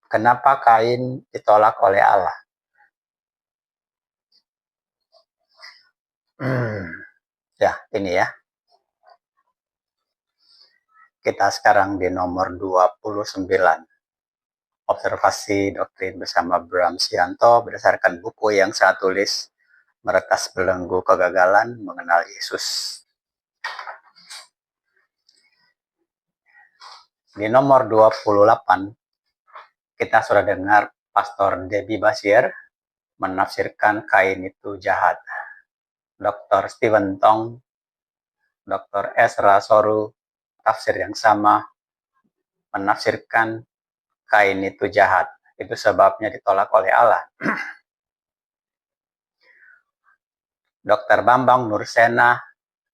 Kenapa Kain ditolak oleh Allah? Ya, ini ya. Kita sekarang di nomor 29. Observasi doktrin bersama Bram Sianto berdasarkan buku yang saya tulis, Meretas Belenggu Kegagalan Mengenal Yesus. Di nomor 28, kita sudah dengar Pastor Debbie Bashir menafsirkan Kain itu jahat. Dr. Stephen Tong, Dr. Ezra Soru, tafsir yang sama, menafsirkan Kain itu jahat. Itu sebabnya ditolak oleh Allah. Dr. Bambang Nursena,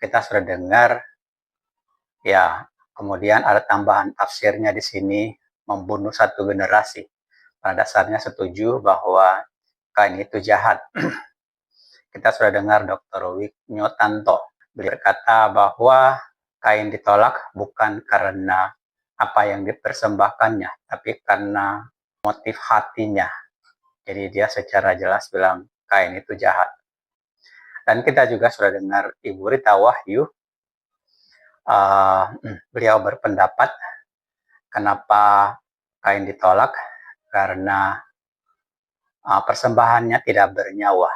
kita sudah dengar, ya, kemudian ada tambahan tafsirnya di sini, membunuh satu generasi. Pada dasarnya setuju bahwa Kain itu jahat. Kita sudah dengar Dr. Wiknyo Tanto, beliau berkata bahwa Kain ditolak bukan karena apa yang dipersembahkannya, tapi karena motif hatinya. Jadi dia secara jelas bilang Kain itu jahat. Dan kita juga sudah dengar Ibu Rita Wahyu, beliau berpendapat kenapa Kain ditolak, karena persembahannya tidak bernyawa.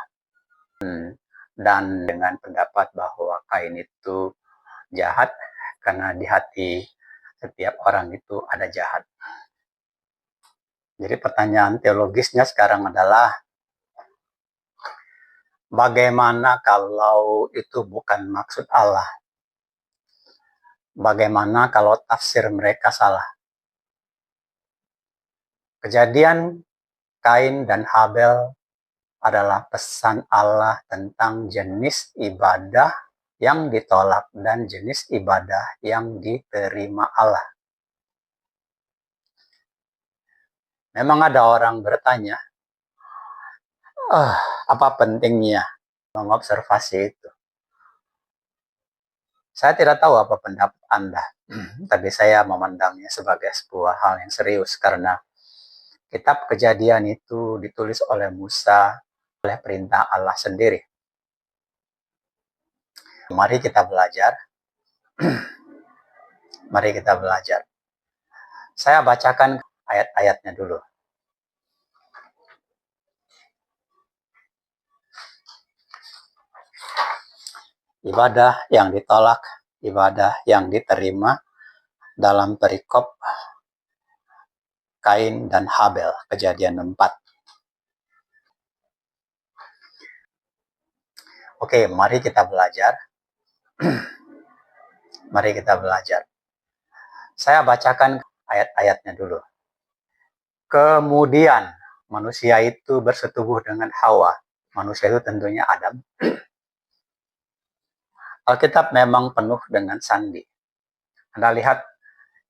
Dan dengan pendapat bahwa Kain itu jahat karena di hati setiap orang itu ada jahat. Jadi pertanyaan teologisnya sekarang adalah, bagaimana kalau itu bukan maksud Allah? Bagaimana kalau tafsir mereka salah? Kejadian Kain dan Habel adalah pesan Allah tentang jenis ibadah yang ditolak dan jenis ibadah yang diterima Allah. Memang ada orang bertanya, apa pentingnya mengobservasi itu? Saya tidak tahu apa pendapat Anda, tapi saya memandangnya sebagai sebuah hal yang serius karena kitab Kejadian itu ditulis oleh Musa oleh perintah Allah sendiri. Mari kita belajar. Mari kita belajar. Saya bacakan ayat-ayatnya dulu. Ibadah yang ditolak, ibadah yang diterima dalam perikop Kain dan Habel, Kejadian 4. Oke, mari kita belajar. Mari kita belajar. Saya bacakan ayat-ayatnya dulu. Kemudian manusia itu bersetubuh dengan Hawa. Manusia itu tentunya Adam. Alkitab memang penuh dengan sandi. Anda lihat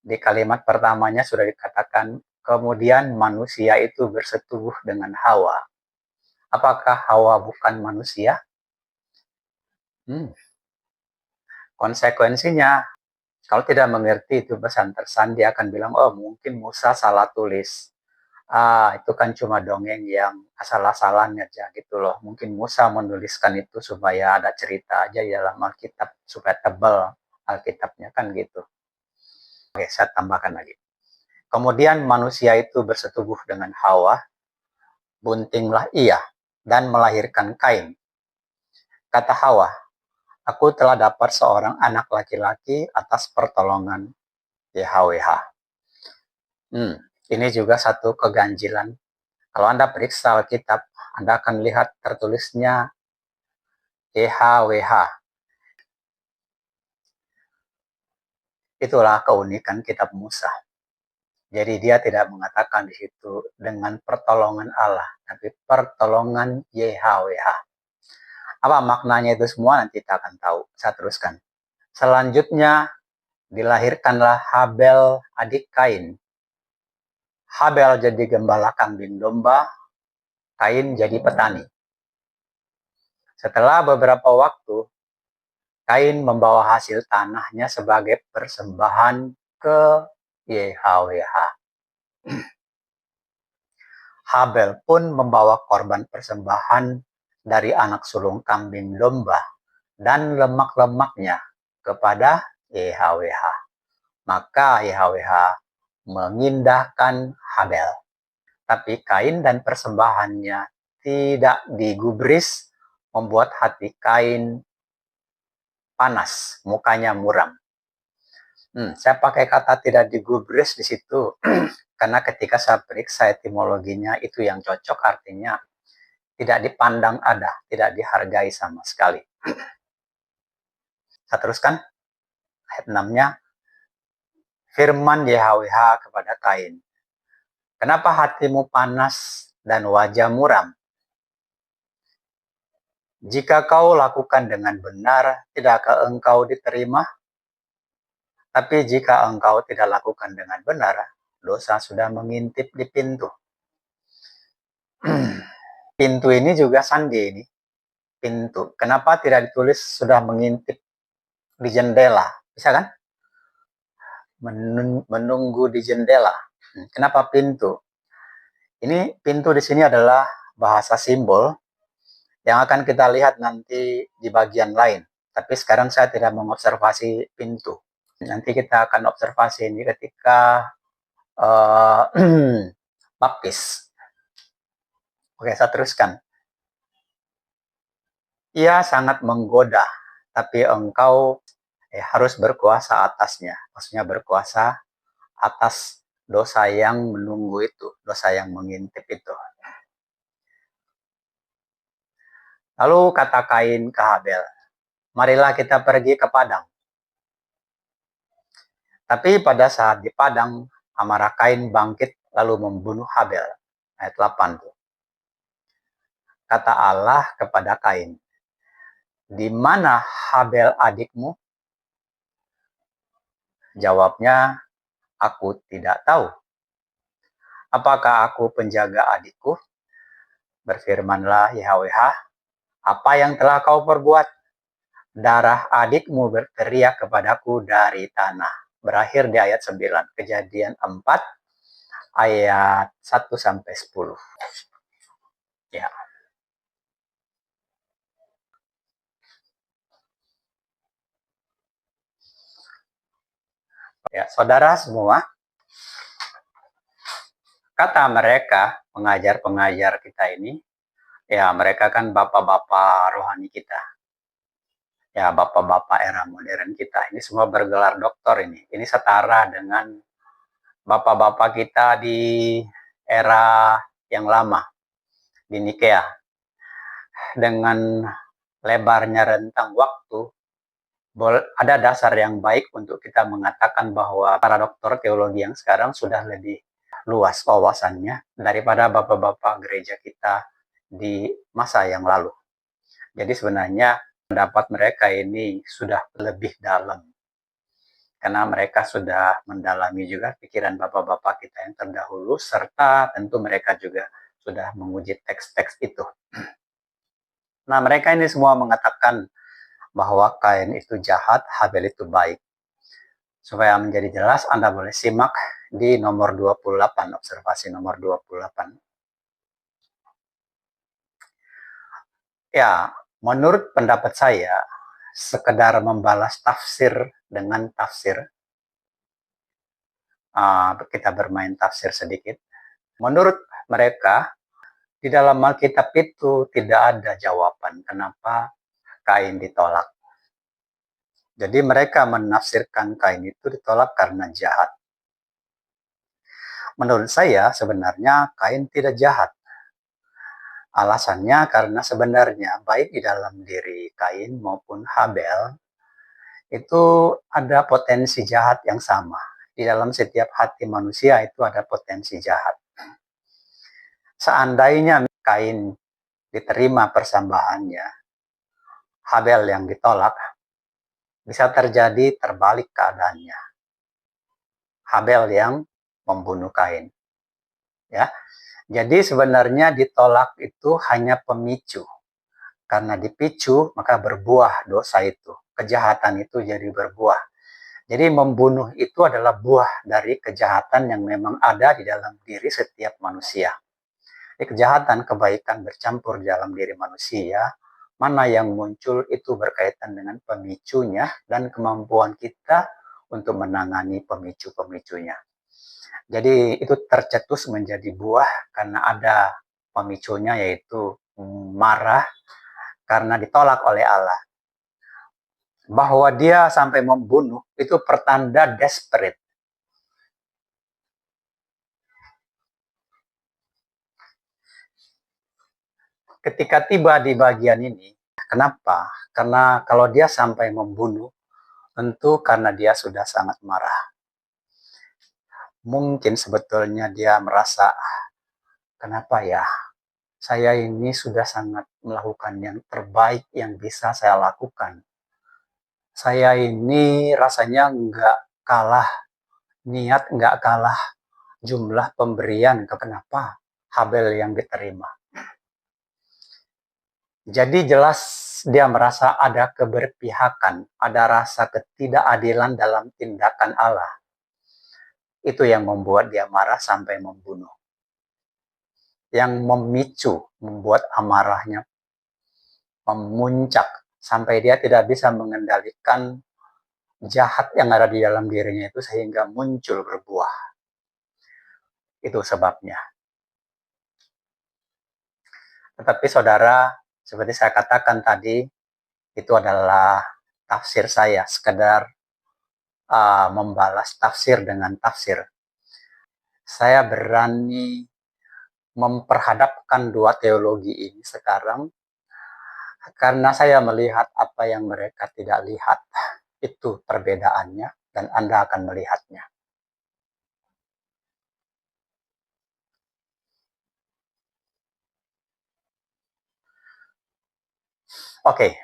di kalimat pertamanya sudah dikatakan, kemudian manusia itu bersetubuh dengan Hawa. Apakah Hawa bukan manusia? Konsekuensinya, kalau tidak mengerti itu pesan tersandi akan bilang, oh mungkin Musa salah tulis. Itu kan cuma dongeng yang asal-asalan aja gitu loh. Mungkin Musa menuliskan itu supaya ada cerita aja di dalam Alkitab, supaya tebal Alkitabnya kan gitu. Oke, saya tambahkan lagi. Kemudian manusia itu bersetubuh dengan Hawa, buntinglah ia, dan melahirkan Kain. Kata Hawa, aku telah dapat seorang anak laki-laki atas pertolongan YHWH. Ini juga satu keganjilan. Kalau Anda periksa Alkitab, Anda akan lihat tertulisnya YHWH. Itulah keunikan kitab Musa. Jadi dia tidak mengatakan di situ dengan pertolongan Allah, tapi pertolongan YHWH. Apa maknanya itu semua nanti kita akan tahu. Saya teruskan. Selanjutnya dilahirkanlah Habel adik Kain. Habel jadi gembala kambing domba, Kain jadi petani. Setelah beberapa waktu, Kain membawa hasil tanahnya sebagai persembahan ke YHWH. Habel pun membawa korban persembahan dari anak sulung kambing domba dan lemak-lemaknya kepada YHWH. Maka YHWH mengindahkan Habel. Tapi Kain dan persembahannya tidak digubris, membuat hati Kain panas, mukanya muram. Saya pakai kata tidak digubris di situ karena ketika saya periksa etimologinya itu yang cocok, artinya tidak dipandang ada, tidak dihargai sama sekali. Saya teruskan ayat 6-nya. Firman YHWH kepada Kain, kenapa hatimu panas dan wajah muram? Jika kau lakukan dengan benar, tidakkah engkau diterima? Tapi jika engkau tidak lakukan dengan benar, dosa sudah mengintip di pintu. Pintu ini juga sandi ini. Pintu. Kenapa tidak ditulis sudah mengintip di jendela? Bisa kan? Menunggu di jendela. Kenapa pintu? Ini pintu di sini adalah bahasa simbol yang akan kita lihat nanti di bagian lain. Tapi sekarang saya tidak mengobservasi pintu. Nanti kita akan observasi ini ketika baptis. Oke, saya teruskan. Ia sangat menggoda, tapi engkau harus berkuasa atasnya. Maksudnya berkuasa atas dosa yang menunggu itu, dosa yang mengintip itu. Lalu kata Kain ke Habel, marilah kita pergi ke padang. Tapi pada saat di padang, amarah Kain bangkit lalu membunuh Habel. Ayat 8 tuh. Kata Allah kepada Kain, di mana Habel adikmu? Jawabnya, aku tidak tahu. Apakah aku penjaga adikku? Berfirmanlah YHWH, apa yang telah kau perbuat? Darah adikmu berteriak kepadaku dari tanah. Berakhir di ayat 9. Kejadian 4 ayat 1-10. Ya. Ya, saudara semua, kata mereka, pengajar-pengajar kita ini, ya mereka kan bapak-bapak rohani kita. Ya, bapak-bapak era modern kita. Ini semua bergelar doktor ini. Ini setara dengan bapak-bapak kita di era yang lama, di Nikea. Dengan lebarnya rentang waktu, ada dasar yang baik untuk kita mengatakan bahwa para doktor teologi yang sekarang sudah lebih luas wawasannya daripada bapak-bapak gereja kita di masa yang lalu. Jadi sebenarnya pendapat mereka ini sudah lebih dalam, karena mereka sudah mendalami juga pikiran bapak-bapak kita yang terdahulu, serta tentu mereka juga sudah menguji teks-teks itu. Nah, mereka ini semua mengatakan bahwa Kain itu jahat, Habel itu baik. Supaya menjadi jelas, Anda boleh simak di nomor 28, observasi nomor 28. Ya, menurut pendapat saya, sekedar membalas tafsir dengan tafsir, kita bermain tafsir sedikit. Menurut mereka, di dalam Alkitab itu tidak ada jawaban kenapa Kain ditolak. Jadi mereka menafsirkan Kain itu ditolak karena jahat. Menurut saya sebenarnya Kain tidak jahat. Alasannya karena sebenarnya baik di dalam diri Kain maupun Habel itu ada potensi jahat yang sama. Di dalam setiap hati manusia itu ada potensi jahat. Seandainya Kain diterima persembahannya, Habel yang ditolak, bisa terjadi terbalik keadaannya. Habel yang membunuh Kain. Ya. Jadi sebenarnya ditolak itu hanya pemicu. Karena dipicu, maka berbuah dosa itu. Kejahatan itu jadi berbuah. Jadi membunuh itu adalah buah dari kejahatan yang memang ada di dalam diri setiap manusia. Kejahatan, kebaikan bercampur di dalam diri manusia. Mana yang muncul itu berkaitan dengan pemicunya dan kemampuan kita untuk menangani pemicu-pemicunya. Jadi itu tercetus menjadi buah karena ada pemicunya, yaitu marah karena ditolak oleh Allah. Bahwa dia sampai membunuh itu pertanda desperate. Ketika tiba di bagian ini, kenapa? Karena kalau dia sampai membunuh, tentu karena dia sudah sangat marah. Mungkin sebetulnya dia merasa, kenapa ya? Saya ini sudah sangat melakukan yang terbaik yang bisa saya lakukan. Saya ini rasanya nggak kalah niat, nggak kalah jumlah pemberian. Kenapa Habel yang diterima? Jadi jelas dia merasa ada keberpihakan, ada rasa ketidakadilan dalam tindakan Allah. Itu yang membuat dia marah sampai membunuh. Yang memicu, membuat amarahnya memuncak sampai dia tidak bisa mengendalikan jahat yang ada di dalam dirinya itu sehingga muncul berbuah. Itu sebabnya. Tetapi saudara, seperti saya katakan tadi, itu adalah tafsir saya, sekedar membalas tafsir dengan tafsir. Saya berani memperhadapkan dua teologi ini sekarang karena saya melihat apa yang mereka tidak lihat. Itu perbedaannya dan Anda akan melihatnya. Oke.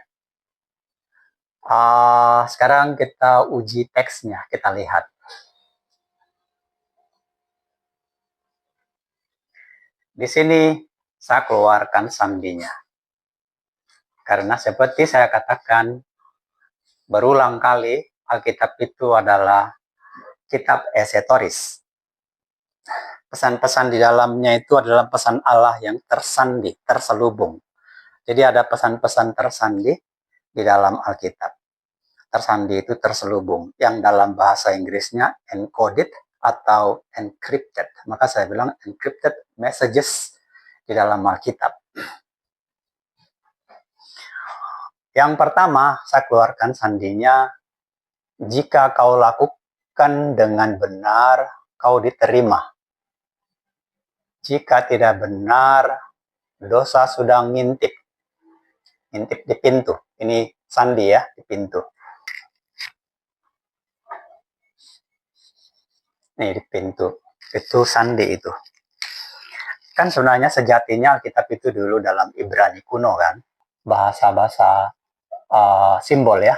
Sekarang kita uji teksnya, kita lihat. Di sini saya keluarkan sandinya. Karena seperti saya katakan berulang kali, Alkitab itu adalah kitab esetoris. Pesan-pesan di dalamnya itu adalah pesan Allah yang tersandi, terselubung. Jadi ada pesan-pesan tersandi di dalam Alkitab. Tersandi itu terselubung, yang dalam bahasa Inggrisnya encoded atau encrypted. Maka saya bilang encrypted messages di dalam Alkitab. Yang pertama, saya keluarkan sandinya, jika kau lakukan dengan benar, kau diterima. Jika tidak benar, dosa sudah ngintip. Ngintip di pintu. Ini sandi ya, di pintu. Nih di pintu. Itu sandi itu. Kan sebenarnya sejatinya Alkitab itu dulu dalam Ibrani kuno kan. Bahasa-bahasa simbol ya.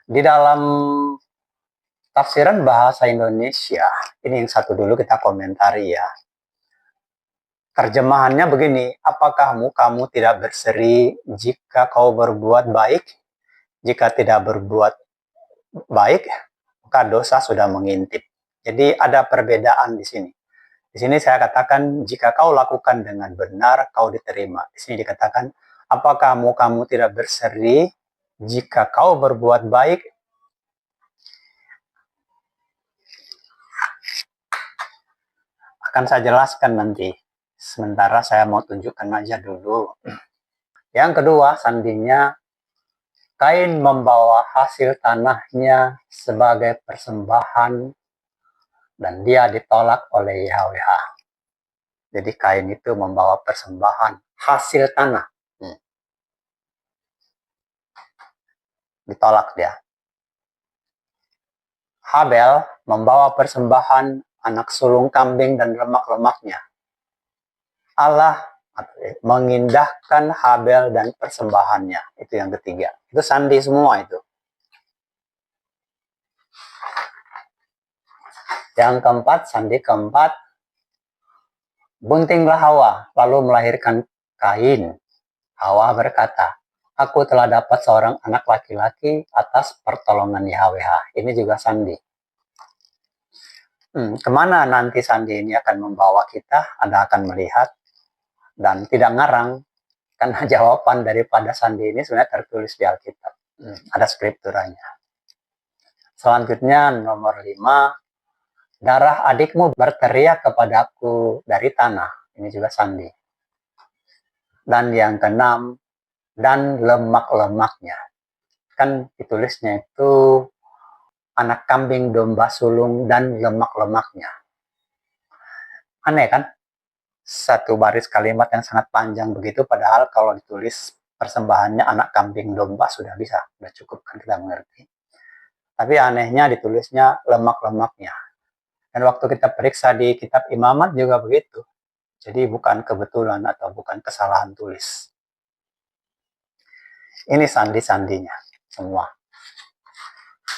Di dalam tafsiran bahasa Indonesia, ini yang satu dulu kita komentari ya. Terjemahannya begini, apakah kamu tidak berseri jika kau berbuat baik? Jika tidak berbuat baik, maka dosa sudah mengintip. Jadi ada perbedaan di sini. Di sini saya katakan, jika kau lakukan dengan benar, kau diterima. Di sini dikatakan, apakah kamu tidak berseri jika kau berbuat baik? Akan saya jelaskan nanti. Sementara saya mau tunjukkan aja dulu. Yang kedua, sandinya, Kain membawa hasil tanahnya sebagai persembahan dan dia ditolak oleh YHWH. Jadi Kain itu membawa persembahan hasil tanah. Ditolak dia. Habel membawa persembahan anak sulung kambing dan lemak-lemaknya. Allah mengindahkan Habel dan persembahannya. Itu yang ketiga. Itu sandi semua itu. Yang keempat, sandi keempat, buntinglah Hawa, lalu melahirkan Kain. Hawa berkata, aku telah dapat seorang anak laki-laki atas pertolongan YHWH. Ini juga sandi. Kemana nanti sandi ini akan membawa kita, Anda akan melihat dan tidak ngarang, karena jawaban daripada sandi ini sebenarnya tertulis di Alkitab. Ada skripturanya. Selanjutnya nomor 5, darah adikmu berteriak kepadaku dari tanah. Ini juga sandi. Dan yang keenam, dan lemak-lemaknya. Kan ditulisnya itu anak kambing, domba sulung, dan lemak-lemaknya. Aneh kan? Satu baris kalimat yang sangat panjang begitu, padahal kalau ditulis persembahannya anak kambing domba sudah bisa, sudah cukup kan kita mengerti. Tapi anehnya ditulisnya lemak-lemaknya. Dan waktu kita periksa di kitab Imamat juga begitu. Jadi bukan kebetulan atau bukan kesalahan tulis. Ini sandi-sandinya semua.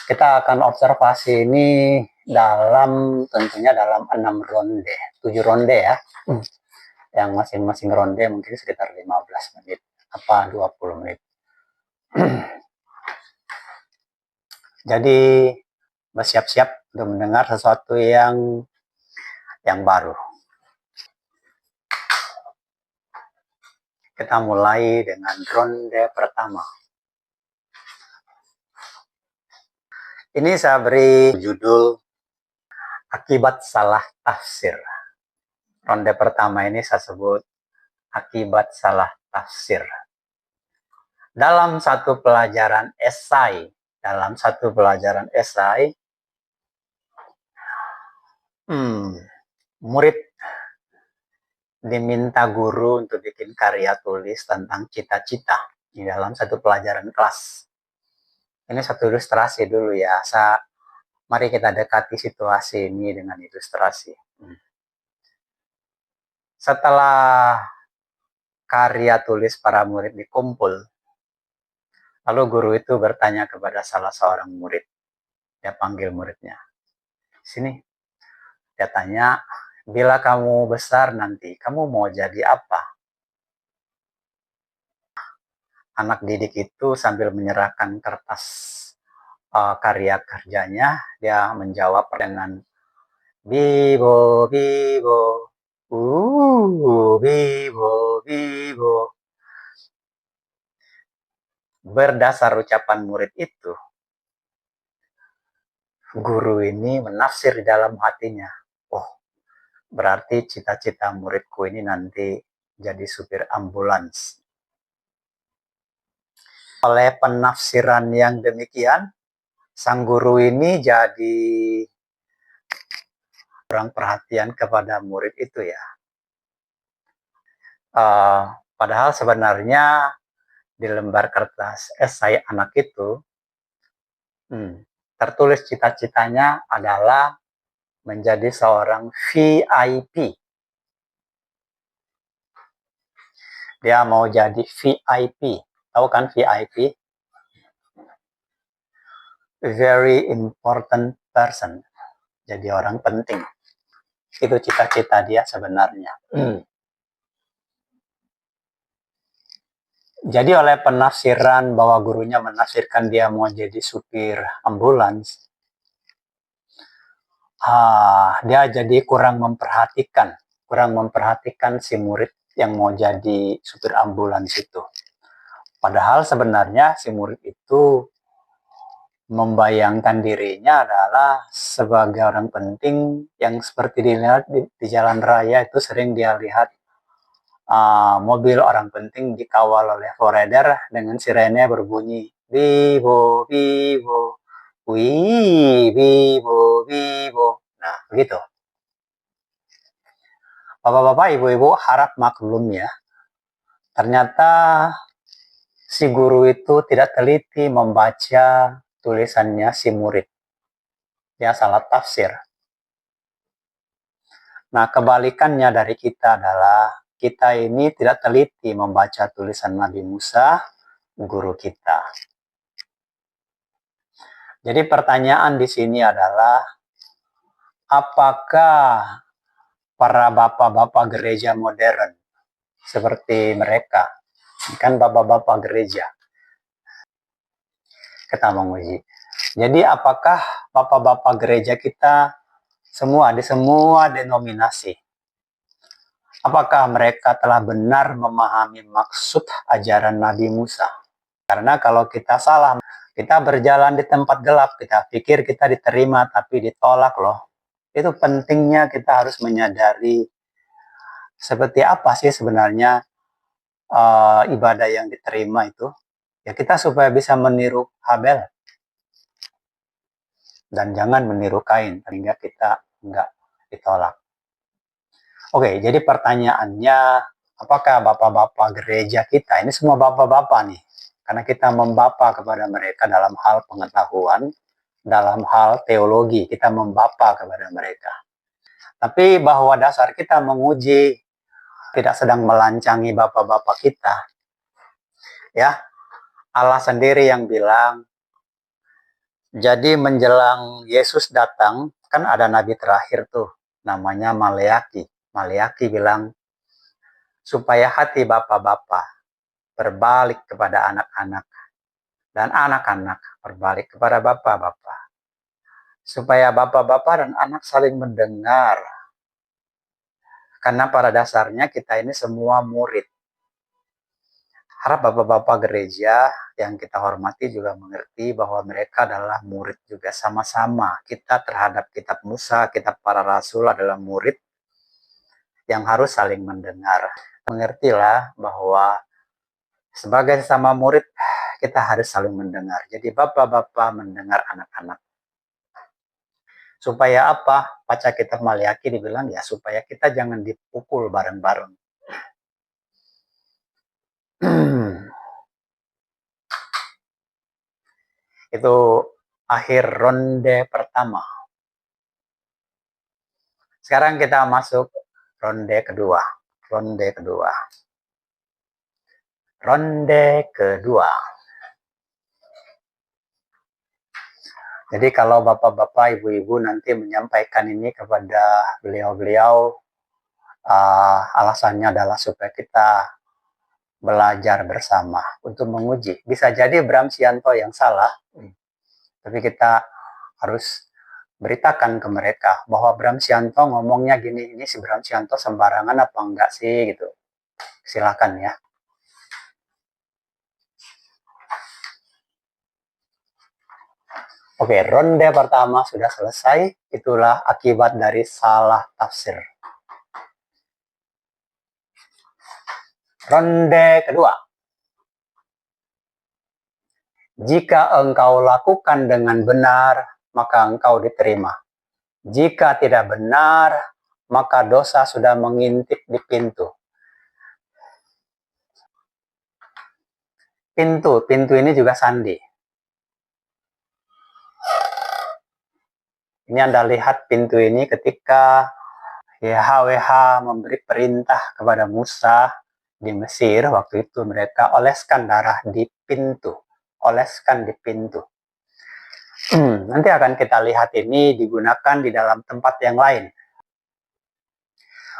Kita akan observasi ini tentunya dalam 6 ronde, 7 ronde ya. Yang masing-masing ronde mungkin sekitar 15 menit, apa 20 menit. Jadi bersiap-siap untuk mendengar sesuatu yang baru. Kita mulai dengan ronde pertama. Ini saya beri judul akibat salah tafsir. Ronde pertama ini saya sebut akibat salah tafsir. Dalam satu pelajaran esai, murid diminta guru untuk bikin karya tulis tentang cita-cita di dalam satu pelajaran kelas. Ini satu ilustrasi dulu ya. Mari kita dekati situasi ini dengan ilustrasi. Setelah karya tulis para murid dikumpul, lalu guru itu bertanya kepada salah seorang murid. Dia panggil muridnya. Sini. Dia tanya, bila kamu besar nanti, kamu mau jadi apa? Anak didik itu sambil menyerahkan kertas karya kerjanya, dia menjawab dengan bibo, bibo, bibo, bibo. Berdasar ucapan murid itu, guru ini menafsir di dalam hatinya. Oh, berarti cita-cita muridku ini nanti jadi supir ambulans. Oleh penafsiran yang demikian, sang guru ini jadi kurang perhatian kepada murid itu ya. Padahal sebenarnya di lembar kertas esai anak itu tertulis cita-citanya adalah menjadi seorang VIP. Dia mau jadi VIP. Tahu kan VIP? Very important person. Jadi orang penting. Itu cita-cita dia sebenarnya. Jadi oleh penafsiran bahwa gurunya menafsirkan dia mau jadi supir ambulans, dia jadi kurang memperhatikan si murid yang mau jadi supir ambulans itu. Padahal sebenarnya si murid itu membayangkan dirinya adalah sebagai orang penting yang seperti dilihat di jalan raya itu sering dia lihat mobil orang penting dikawal oleh forerunner dengan sirene berbunyi bibo bibo wih bibo bibo. Nah begitu. Bapak-bapak, ibu-ibu harap maklum ya. Ternyata si guru itu tidak teliti membaca tulisannya si murid. Dia salah tafsir. Nah, kebalikannya dari kita adalah kita ini tidak teliti membaca tulisan Nabi Musa, guru kita. Jadi pertanyaan di sini adalah, apakah para bapak-bapak gereja modern seperti mereka, kan bapak-bapak gereja, kita menguji. Jadi apakah bapak-bapak gereja kita di semua denominasi. Apakah mereka telah benar memahami maksud ajaran Nabi Musa? Karena kalau kita salah, kita berjalan di tempat gelap, kita pikir kita diterima tapi ditolak loh. Itu pentingnya kita harus menyadari seperti apa sih sebenarnya ibadah yang diterima itu. Ya kita supaya bisa meniru Habel. Dan jangan meniru Kain, sehingga kita nggak ditolak. Oke, jadi pertanyaannya, apakah bapak-bapak gereja kita, ini semua bapak-bapak nih, karena kita membapa kepada mereka dalam hal pengetahuan, dalam hal teologi, kita membapa kepada mereka. Tapi bahwa dasar kita menguji, tidak sedang melancangi bapak-bapak kita. Ya, Allah sendiri yang bilang, jadi menjelang Yesus datang, kan ada nabi terakhir tuh, namanya Maleaki. Maleaki bilang, supaya hati bapak-bapak berbalik kepada anak-anak, dan anak-anak berbalik kepada bapak-bapak. Supaya bapak-bapak dan anak saling mendengar. Karena pada dasarnya kita ini semua murid. Harap bapak-bapak gereja yang kita hormati juga mengerti bahwa mereka adalah murid juga sama-sama. Kita terhadap kitab Musa, kitab para rasul adalah murid yang harus saling mendengar. Mengertilah bahwa sebagai sesama murid kita harus saling mendengar. Jadi bapak-bapak mendengar anak-anak. Supaya apa? Baca kitab Maleaki dibilang ya supaya kita jangan dipukul bareng-bareng. Itu akhir ronde pertama. Sekarang kita masuk ronde kedua. Ronde kedua. Ronde kedua. Jadi kalau bapak-bapak, ibu-ibu nanti menyampaikan ini kepada beliau-beliau, alasannya adalah supaya kita belajar bersama untuk menguji. Bisa jadi Bram Sianto yang salah, tapi kita harus beritakan ke mereka bahwa Bram Sianto ngomongnya gini, ini si Bram Sianto sembarangan apa enggak sih gitu. Silakan ya. Oke, ronde pertama sudah selesai. Itulah akibat dari salah tafsir. Ronde kedua. Jika engkau lakukan dengan benar, maka engkau diterima. Jika tidak benar, maka dosa sudah mengintip di pintu. Pintu ini juga sandi. Ini Anda lihat pintu ini ketika YHWH memberi perintah kepada Musa di Mesir, waktu itu mereka oleskan darah di pintu. Oleskan di pintu. Nanti akan kita lihat ini digunakan di dalam tempat yang lain.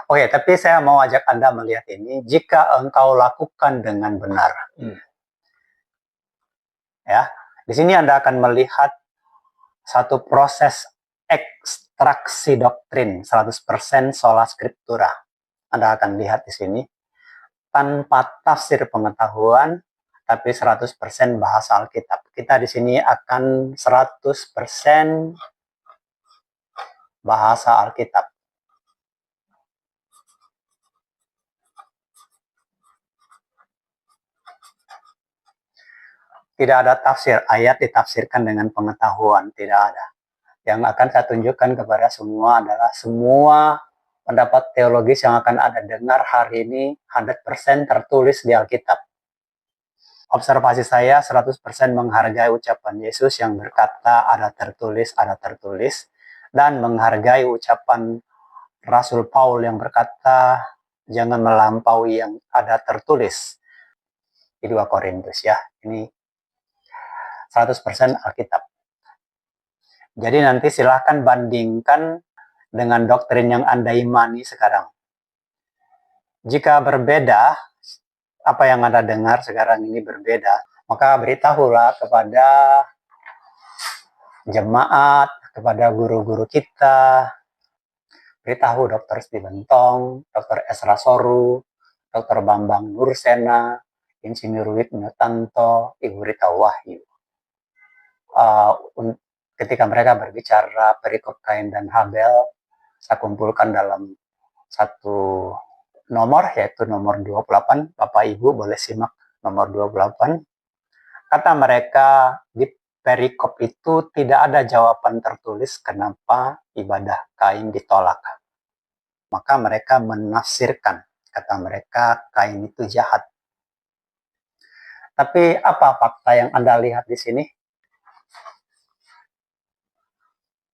Oke, tapi saya mau ajak Anda melihat ini, jika engkau lakukan dengan benar. Ya, di sini Anda akan melihat satu proses ekstraksi doktrin 100% sola scriptura. Anda akan lihat di sini tanpa tafsir pengetahuan, tapi 100% bahasa Alkitab. Kita di sini akan 100% bahasa Alkitab. Tidak ada tafsir, ayat ditafsirkan dengan pengetahuan, tidak ada. Yang akan saya tunjukkan kepada semua adalah semua pendapat teologis yang akan Anda dengar hari ini 100% tertulis di Alkitab. Observasi saya 100% menghargai ucapan Yesus yang berkata ada tertulis, dan menghargai ucapan Rasul Paul yang berkata jangan melampaui yang ada tertulis di 2 Korintus ya. Ini 100% Alkitab. Jadi nanti silahkan bandingkan dengan doktrin yang Anda imani sekarang. Jika berbeda, apa yang Anda dengar sekarang ini berbeda, maka beritahulah kepada jemaat, kepada guru-guru kita, Beritahu Dr. Stephen Tong, Dr. Esra Soru, Dr. Bambang Nursena, Insinyur Widno Tanto, Ibu Rita Wahyu. Ketika mereka berbicara perikop Kain dan Habel, saya kumpulkan dalam satu nomor, yaitu nomor 28. Bapak Ibu boleh simak nomor 28. Kata mereka, di perikop itu tidak ada jawaban tertulis kenapa ibadah Kain ditolak. Maka mereka menafsirkan, kata mereka Kain itu jahat. Tapi apa fakta yang Anda lihat di sini?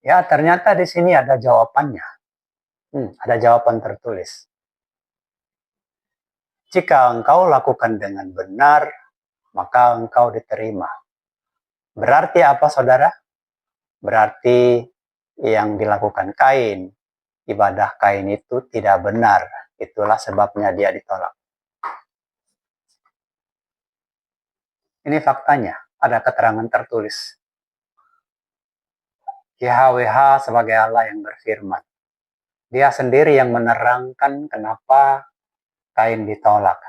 Ya, ternyata di sini ada jawabannya. Ada jawaban tertulis. Jika engkau lakukan dengan benar, maka engkau diterima. Berarti apa, saudara? Berarti yang dilakukan Kain, ibadah Kain itu tidak benar. Itulah sebabnya dia ditolak. Ini faktanya, ada keterangan tertulis. YHWH sebagai Allah yang berfirman. Dia sendiri yang menerangkan kenapa Kain ditolak.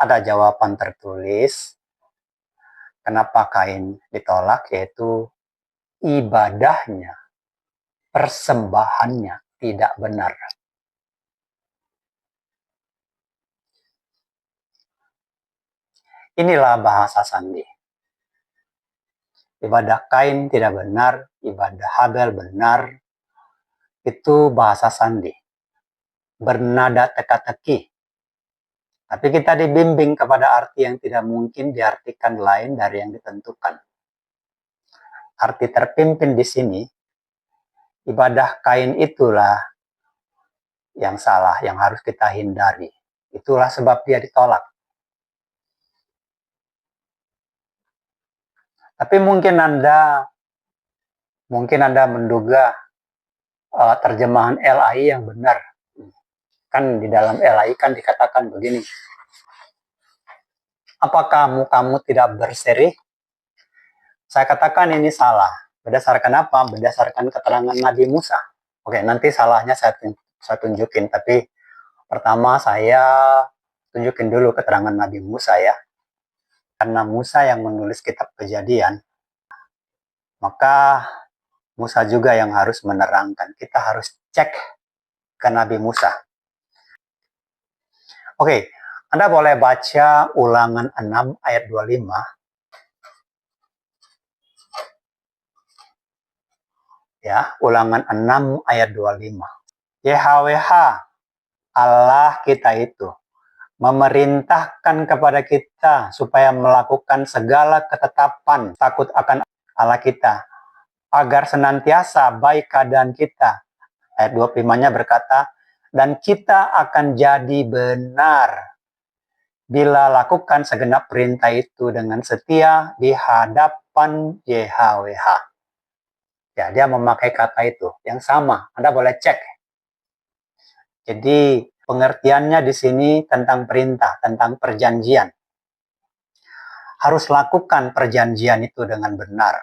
Ada jawaban tertulis kenapa Kain ditolak, yaitu ibadahnya, persembahannya tidak benar. Inilah bahasa sandi. Ibadah Kain tidak benar, ibadah Habel benar. Itu bahasa sandi. Bernada teka-teki. Tapi kita dibimbing kepada arti yang tidak mungkin diartikan lain dari yang ditentukan. Arti terpimpin di sini, ibadah Kain itulah yang salah, yang harus kita hindari. Itulah sebab dia ditolak. Tapi mungkin Anda menduga terjemahan LAI yang benar. Kan di dalam LAI kan dikatakan begini. Apakah kamu tidak berseri? Saya katakan ini salah. Berdasarkan apa? Berdasarkan keterangan Nabi Musa. Oke, nanti salahnya saya tunjukin. Tapi pertama saya tunjukin dulu keterangan Nabi Musa ya. Karena Musa yang menulis kitab Kejadian, maka Musa juga yang harus menerangkan. Kita harus cek ke Nabi Musa. Oke, Anda boleh baca Ulangan 6 ayat 25. Ya, Ulangan 6 ayat 25. YHWH, Allah kita itu memerintahkan kepada kita supaya melakukan segala ketetapan takut akan Allah kita, agar senantiasa baik keadaan kita. Ayat 25-nya berkata, dan kita akan jadi benar bila lakukan segenap perintah itu dengan setia di hadapan YHWH. Ya, dia memakai kata itu yang sama. Anda boleh cek. Jadi pengertiannya di sini tentang perintah, tentang perjanjian. Harus lakukan perjanjian itu dengan benar.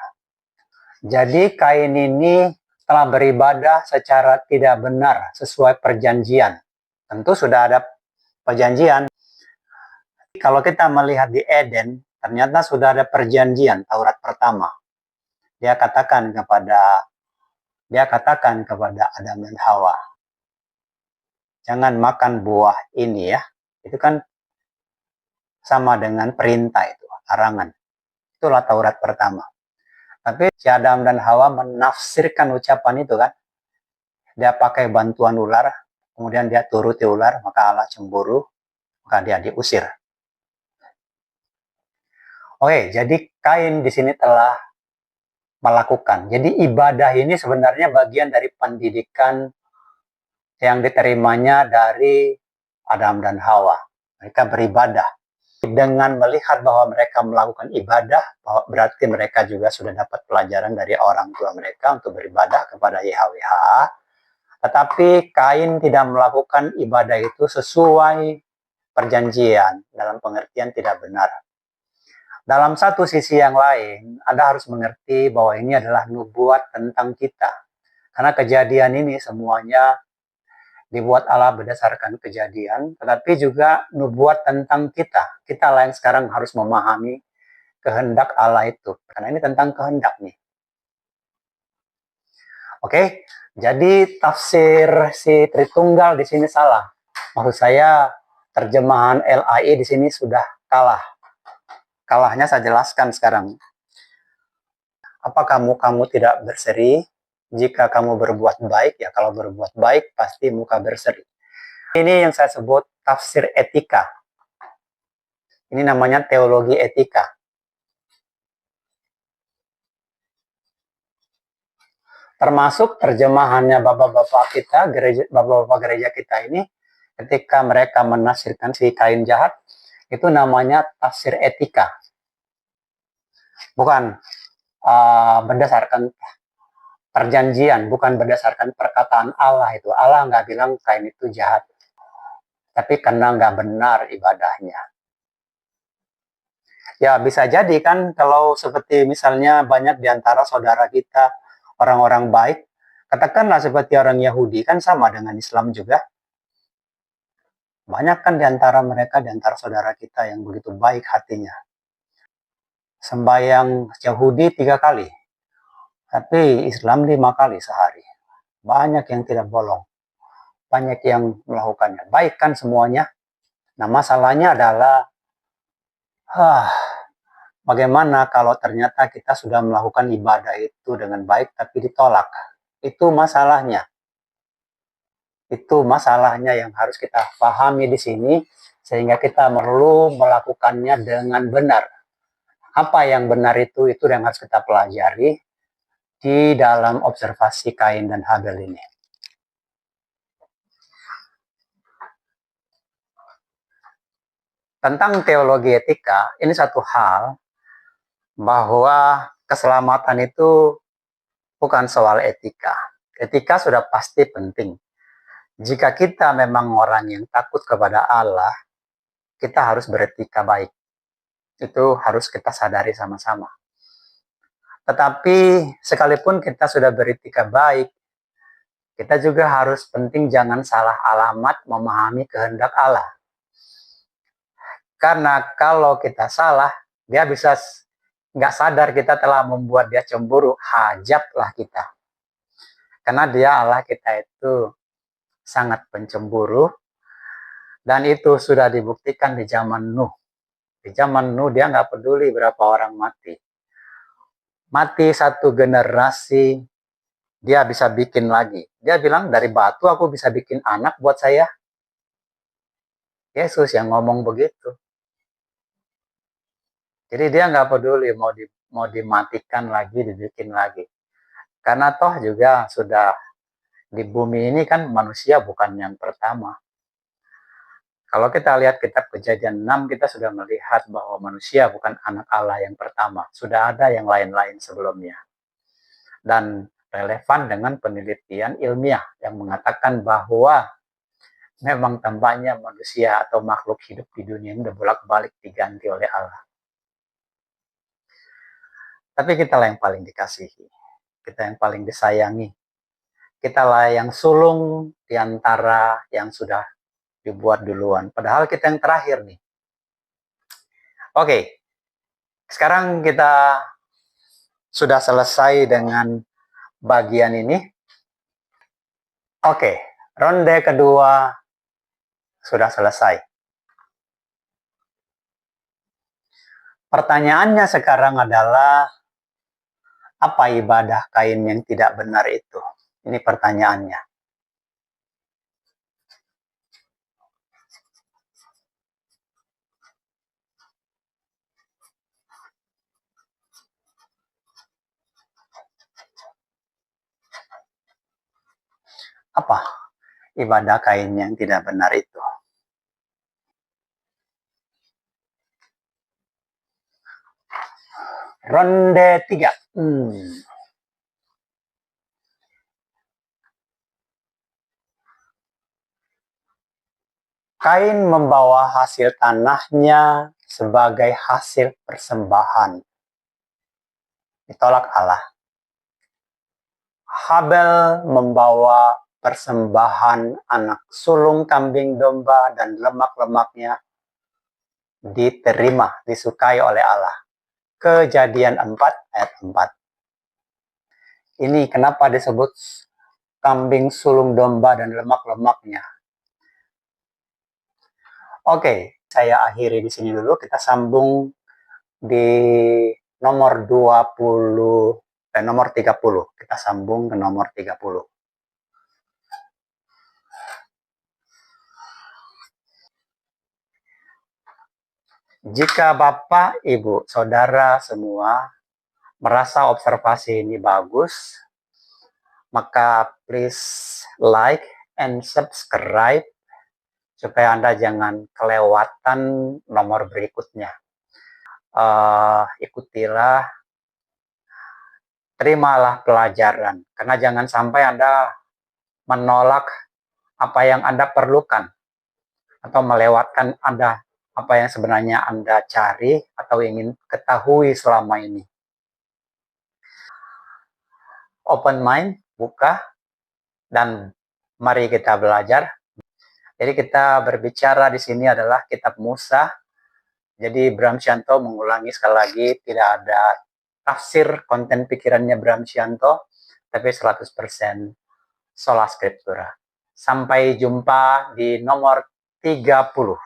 Jadi Kain ini telah beribadah secara tidak benar sesuai perjanjian. Tentu sudah ada perjanjian. Kalau kita melihat di Eden, ternyata sudah ada perjanjian, Taurat pertama. Dia katakan kepada Adam dan Hawa, jangan makan buah ini ya. Itu kan sama dengan perintah itu, larangan. Itulah Taurat pertama. Tapi si Adam dan Hawa menafsirkan ucapan itu kan. Dia pakai bantuan ular, kemudian dia turuti ular, maka Allah cemburu, maka dia diusir. Oke, jadi Kain di sini telah melakukan. Jadi ibadah ini sebenarnya bagian dari pendidikan yang diterimanya dari Adam dan Hawa. Mereka beribadah. Dengan melihat bahwa mereka melakukan ibadah, berarti mereka juga sudah dapat pelajaran dari orang tua mereka untuk beribadah kepada YHWH. Tetapi Kain tidak melakukan ibadah itu sesuai perjanjian, dalam pengertian tidak benar. Dalam satu sisi yang lain, Anda harus mengerti bahwa ini adalah nubuat tentang kita. Karena kejadian ini semuanya dibuat Allah berdasarkan kejadian, tetapi juga nubuat tentang kita. Kita lah yang sekarang harus memahami kehendak Allah itu. Karena ini tentang kehendak nih. Oke, jadi tafsir si Tritunggal di sini salah. Maksud saya terjemahan LAI di sini sudah kalah. Kalahnya saya jelaskan sekarang. Apa kamu tidak berseri? Jika kamu berbuat baik, ya kalau berbuat baik pasti muka berseri. Ini yang saya sebut tafsir etika. Ini namanya teologi etika. Termasuk terjemahannya bapak-bapak kita, bapak-bapak gereja kita ini, ketika mereka menafsirkan si Kain jahat, itu namanya tafsir etika. Bukan berdasarkan perjanjian, bukan berdasarkan perkataan Allah itu. Allah nggak bilang Kain itu jahat. Tapi karena nggak benar ibadahnya. Ya bisa jadi kan kalau seperti misalnya banyak di antara saudara kita orang-orang baik, katakanlah seperti orang Yahudi kan sama dengan Islam juga. Banyak kan di antara mereka, di antara saudara kita yang begitu baik hatinya. Sembayang Yahudi 3 kali, tapi Islam 5 kali sehari. Banyak yang tidak bolong, banyak yang melakukannya. Baik kan semuanya. Nah masalahnya adalah, bagaimana kalau ternyata kita sudah melakukan ibadah itu dengan baik tapi ditolak? Itu masalahnya. Itu masalahnya yang harus kita pahami di sini, sehingga kita perlu melakukannya dengan benar. Apa yang benar itu yang harus kita pelajari di dalam observasi Kain dan Habel ini. Tentang teologi etika, ini satu hal bahwa keselamatan itu bukan soal etika. Etika sudah pasti penting. Jika kita memang orang yang takut kepada Allah, kita harus beretika baik. Itu harus kita sadari sama-sama. Tetapi sekalipun kita sudah beretika baik, kita juga harus penting jangan salah alamat memahami kehendak Allah. Karena kalau kita salah, dia bisa nggak sadar kita telah membuat dia cemburu, hajablah kita. Karena dia Allah kita itu sangat pencemburu, dan itu sudah dibuktikan di zaman Nuh. Di zaman Nuh dia nggak peduli berapa orang mati. Mati satu generasi, dia bisa bikin lagi. Dia bilang dari batu aku bisa bikin anak buat saya. Yesus yang ngomong begitu. Jadi dia nggak peduli mau dimatikan lagi, dibikin lagi. Karena toh juga sudah di bumi ini kan manusia bukan yang pertama. Kalau kita lihat kitab Kejadian 6, kita sudah melihat bahwa manusia bukan anak Allah yang pertama. Sudah ada yang lain-lain sebelumnya. Dan relevan dengan penelitian ilmiah yang mengatakan bahwa memang tampaknya manusia atau makhluk hidup di dunia ini bolak-balik diganti oleh Allah. Tapi kita lah yang paling dikasihi, kita yang paling disayangi, kita lah yang sulung di antara yang sudah dibuat duluan. Padahal kita yang terakhir nih. Oke, sekarang kita sudah selesai dengan bagian ini. Oke, ronde kedua sudah selesai. Pertanyaannya sekarang adalah, apa ibadah Kain yang tidak benar itu? Ini pertanyaannya. Apa ibadah Kain yang tidak benar itu? Ronde 3. Kain membawa hasil tanahnya sebagai hasil persembahan. Ditolak Allah. Habel membawa persembahan anak sulung kambing domba dan lemak-lemaknya diterima, disukai oleh Allah. Kejadian 4 ayat 4. Ini kenapa disebut kambing sulung domba dan lemak-lemaknya. Oke, saya akhiri di sini dulu. Kita sambung di nomor 20 dan nomor 30. Kita sambung ke nomor 30. Jika Bapak, Ibu, Saudara semua merasa observasi ini bagus, maka please like and subscribe supaya Anda jangan kelewatan nomor berikutnya. Ikutilah, terimalah pelajaran, karena jangan sampai Anda menolak apa yang Anda perlukan atau melewatkan Anda apa yang sebenarnya Anda cari atau ingin ketahui selama ini. Open mind, buka, dan mari kita belajar. Jadi kita berbicara di sini adalah kitab Musa. Jadi Bram Shanto mengulangi sekali lagi, tidak ada tafsir konten pikirannya Bram Shanto, tapi 100% sola scriptura. Sampai jumpa di nomor 30.